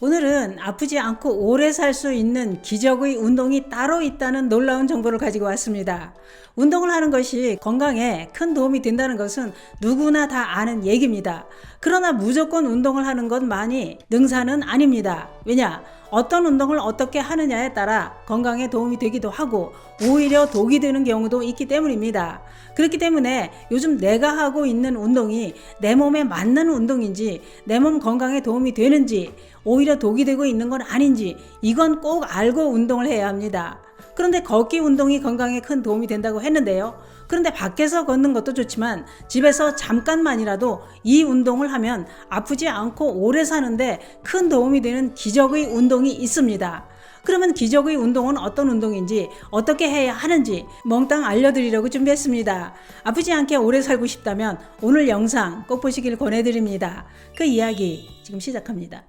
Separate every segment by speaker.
Speaker 1: 오늘은 아프지 않고 오래 살 수 있는 기적의 운동이 따로 있다는 놀라운 정보를 가지고 왔습니다. 운동을 하는 것이 건강에 큰 도움이 된다는 것은 누구나 다 아는 얘기입니다. 그러나 무조건 운동을 하는 것만이 능사는 아닙니다. 왜냐? 어떤 운동을 어떻게 하느냐에 따라 건강에 도움이 되기도 하고 오히려 독이 되는 경우도 있기 때문입니다. 그렇기 때문에 요즘 내가 하고 있는 운동이 내 몸에 맞는 운동인지 내 몸 건강에 도움이 되는지 오히려 독이 되고 있는 건 아닌지 이건 꼭 알고 운동을 해야 합니다. 그런데 걷기 운동이 건강에 큰 도움이 된다고 했는데요. 그런데 밖에서 걷는 것도 좋지만 집에서 잠깐만이라도 이 운동을 하면 아프지 않고 오래 사는데 큰 도움이 되는 기적의 운동이 있습니다. 그러면 기적의 운동은 어떤 운동인지 어떻게 해야 하는지 몽땅 알려드리려고 준비했습니다. 아프지 않게 오래 살고 싶다면 오늘 영상 꼭 보시길 권해드립니다. 그 이야기 지금 시작합니다.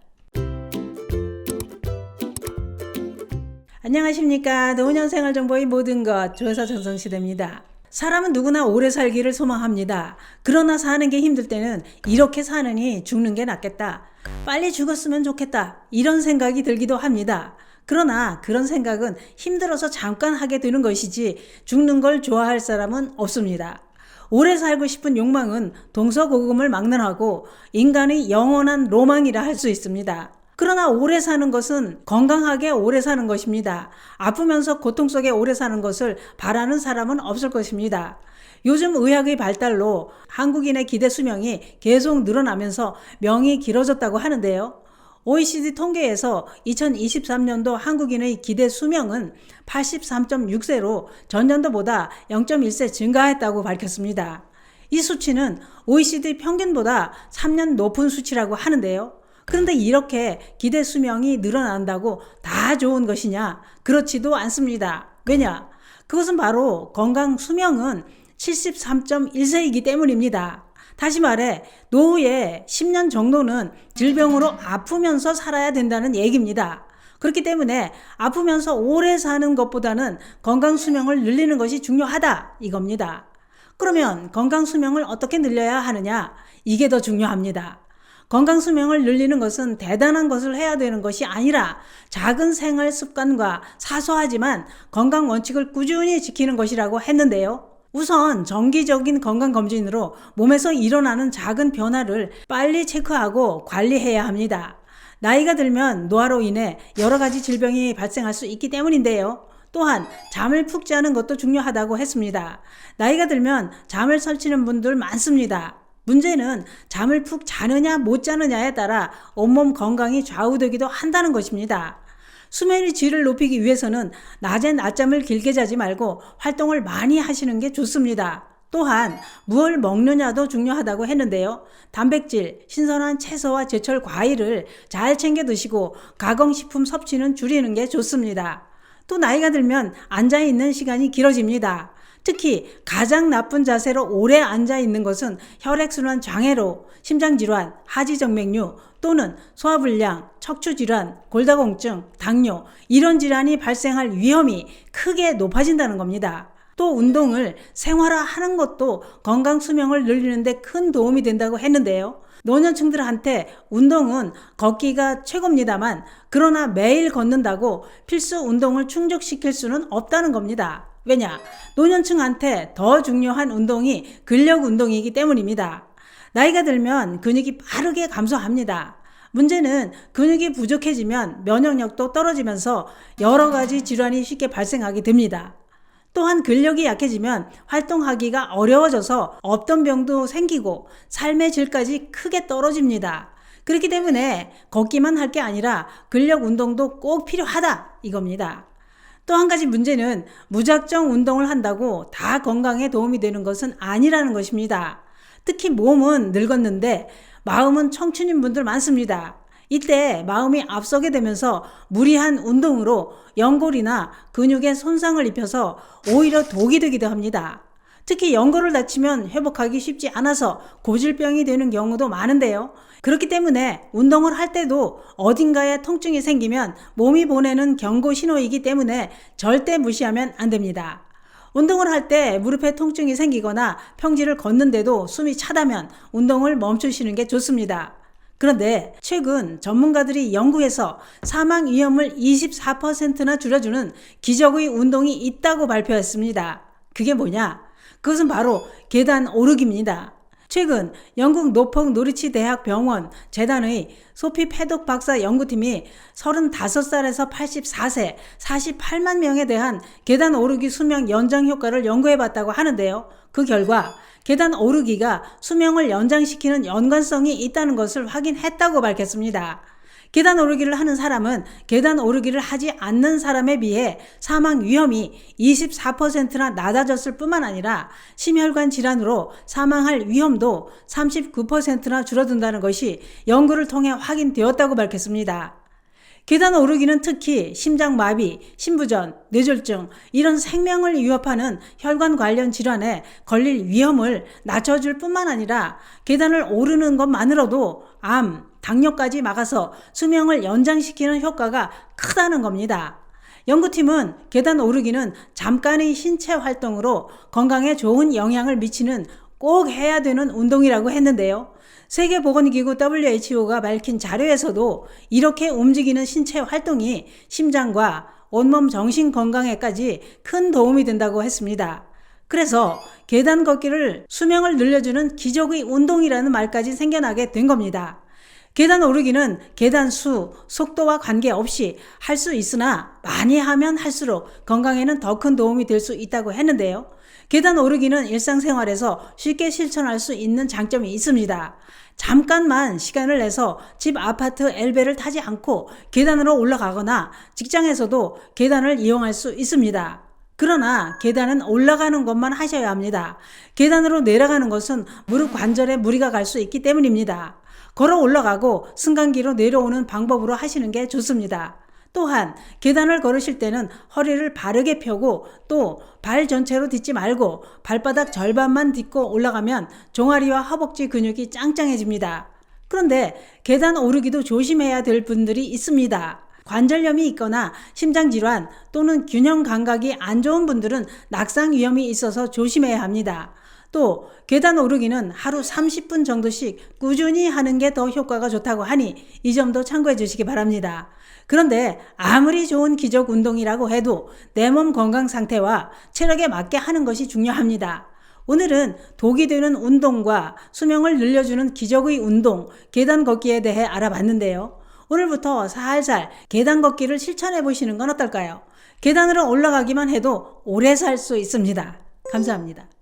Speaker 1: 안녕하십니까. 노년생활정보의 모든 것 조회사 전성시대입니다. 사람은 누구나 오래 살기를 소망합니다. 그러나 사는 게 힘들 때는 이렇게 사느니 죽는 게 낫겠다. 빨리 죽었으면 좋겠다. 이런 생각이 들기도 합니다. 그러나 그런 생각은 힘들어서 잠깐 하게 되는 것이지 죽는 걸 좋아할 사람은 없습니다. 오래 살고 싶은 욕망은 동서고금을 막론하고 인간의 영원한 로망이라 할 수 있습니다. 그러나 오래 사는 것은 건강하게 오래 사는 것입니다. 아프면서 고통 속에 오래 사는 것을 바라는 사람은 없을 것입니다. 요즘 의학의 발달로 한국인의 기대 수명이 계속 늘어나면서 명이 길어졌다고 하는데요. OECD 통계에서 2023년도 한국인의 기대 수명은 83.6세로 전년도보다 0.1세 증가했다고 밝혔습니다. 이 수치는 OECD 평균보다 3년 높은 수치라고 하는데요. 그런데 이렇게 기대 수명이 늘어난다고 다 좋은 것이냐? 그렇지도 않습니다. 왜냐? 그것은 바로 건강 수명은 73.1세이기 때문입니다. 다시 말해 노후에 10년 정도는 질병으로 아프면서 살아야 된다는 얘기입니다. 그렇기 때문에 아프면서 오래 사는 것보다는 건강 수명을 늘리는 것이 중요하다 이겁니다. 그러면 건강 수명을 어떻게 늘려야 하느냐? 이게 더 중요합니다. 건강 수명을 늘리는 것은 대단한 것을 해야 되는 것이 아니라 작은 생활 습관과 사소하지만 건강 원칙을 꾸준히 지키는 것이라고 했는데요. 우선 정기적인 건강검진으로 몸에서 일어나는 작은 변화를 빨리 체크하고 관리해야 합니다. 나이가 들면 노화로 인해 여러 가지 질병이 발생할 수 있기 때문인데요. 또한 잠을 푹 자는 것도 중요하다고 했습니다. 나이가 들면 잠을 설치는 분들 많습니다. 문제는 잠을 푹 자느냐 못 자느냐에 따라 온몸 건강이 좌우되기도 한다는 것입니다. 수면의 질을 높이기 위해서는 낮에 낮잠을 길게 자지 말고 활동을 많이 하시는 게 좋습니다. 또한 무엇을 먹느냐도 중요하다고 했는데요. 단백질, 신선한 채소와 제철 과일을 잘 챙겨 드시고 가공식품 섭취는 줄이는 게 좋습니다. 또 나이가 들면 앉아있는 시간이 길어집니다. 특히 가장 나쁜 자세로 오래 앉아 있는 것은 혈액순환 장애로 심장질환, 하지정맥류 또는 소화불량, 척추질환, 골다공증, 당뇨 이런 질환이 발생할 위험이 크게 높아진다는 겁니다. 또 운동을 생활화하는 것도 건강 수명을 늘리는 데 큰 도움이 된다고 했는데요. 노년층들한테 운동은 걷기가 최고입니다만 그러나 매일 걷는다고 필수 운동을 충족시킬 수는 없다는 겁니다. 왜냐? 노년층한테 더 중요한 운동이 근력 운동이기 때문입니다. 나이가 들면 근육이 빠르게 감소합니다. 문제는 근육이 부족해지면 면역력도 떨어지면서 여러 가지 질환이 쉽게 발생하게 됩니다. 또한 근력이 약해지면 활동하기가 어려워져서 없던 병도 생기고 삶의 질까지 크게 떨어집니다. 그렇기 때문에 걷기만 할 게 아니라 근력 운동도 꼭 필요하다 이겁니다. 또 한 가지 문제는 무작정 운동을 한다고 다 건강에 도움이 되는 것은 아니라는 것입니다. 특히 몸은 늙었는데 마음은 청춘인 분들 많습니다. 이때 마음이 앞서게 되면서 무리한 운동으로 연골이나 근육에 손상을 입혀서 오히려 독이 되기도 합니다. 특히 연골을 다치면 회복하기 쉽지 않아서 고질병이 되는 경우도 많은데요. 그렇기 때문에 운동을 할 때도 어딘가에 통증이 생기면 몸이 보내는 경고 신호이기 때문에 절대 무시하면 안 됩니다. 운동을 할 때 무릎에 통증이 생기거나 평지를 걷는데도 숨이 차다면 운동을 멈추시는 게 좋습니다. 그런데 최근 전문가들이 연구해서 사망 위험을 24%나 줄여주는 기적의 운동이 있다고 발표했습니다. 그게 뭐냐? 그것은 바로 계단 오르기입니다. 최근 영국 노폭 노리치 대학 병원 재단의 소피 패독 박사 연구팀이 35살에서 84세 48만 명에 대한 계단 오르기 수명 연장 효과를 연구해봤다고 하는데요. 그 결과 계단 오르기가 수명을 연장시키는 연관성이 있다는 것을 확인했다고 밝혔습니다. 계단 오르기를 하는 사람은 계단 오르기를 하지 않는 사람에 비해 사망 위험이 24%나 낮아졌을 뿐만 아니라 심혈관 질환으로 사망할 위험도 39%나 줄어든다는 것이 연구를 통해 확인되었다고 밝혔습니다. 계단 오르기는 특히 심장마비, 심부전, 뇌졸중 이런 생명을 위협하는 혈관 관련 질환에 걸릴 위험을 낮춰줄 뿐만 아니라 계단을 오르는 것만으로도 암, 당뇨까지 막아서 수명을 연장시키는 효과가 크다는 겁니다. 연구팀은 계단 오르기는 잠깐의 신체 활동으로 건강에 좋은 영향을 미치는 꼭 해야 되는 운동이라고 했는데요. 세계보건기구 WHO가 밝힌 자료에서도 이렇게 움직이는 신체 활동이 심장과 온몸 정신 건강에까지 큰 도움이 된다고 했습니다. 그래서 계단 걷기를 수명을 늘려주는 기적의 운동이라는 말까지 생겨나게 된 겁니다. 계단 오르기는 계단 수, 속도와 관계없이 할 수 있으나 많이 하면 할수록 건강에는 더 큰 도움이 될 수 있다고 했는데요. 계단 오르기는 일상생활에서 쉽게 실천할 수 있는 장점이 있습니다. 잠깐만 시간을 내서 집 아파트 엘베를 타지 않고 계단으로 올라가거나 직장에서도 계단을 이용할 수 있습니다. 그러나 계단은 올라가는 것만 하셔야 합니다. 계단으로 내려가는 것은 무릎 관절에 무리가 갈 수 있기 때문입니다. 걸어 올라가고 승강기로 내려오는 방법으로 하시는 게 좋습니다. 또한 계단을 걸으실 때는 허리를 바르게 펴고 또 발 전체로 딛지 말고 발바닥 절반만 딛고 올라가면 종아리와 허벅지 근육이 짱짱해집니다. 그런데 계단 오르기도 조심해야 될 분들이 있습니다. 관절염이 있거나 심장질환 또는 균형 감각이 안 좋은 분들은 낙상 위험이 있어서 조심해야 합니다. 또 계단 오르기는 하루 30분 정도씩 꾸준히 하는 게 더 효과가 좋다고 하니 이 점도 참고해 주시기 바랍니다. 그런데 아무리 좋은 기적 운동이라고 해도 내 몸 건강 상태와 체력에 맞게 하는 것이 중요합니다. 오늘은 독이 되는 운동과 수명을 늘려주는 기적의 운동, 계단 걷기에 대해 알아봤는데요. 오늘부터 살살 계단 걷기를 실천해 보시는 건 어떨까요? 계단으로 올라가기만 해도 오래 살 수 있습니다. 감사합니다.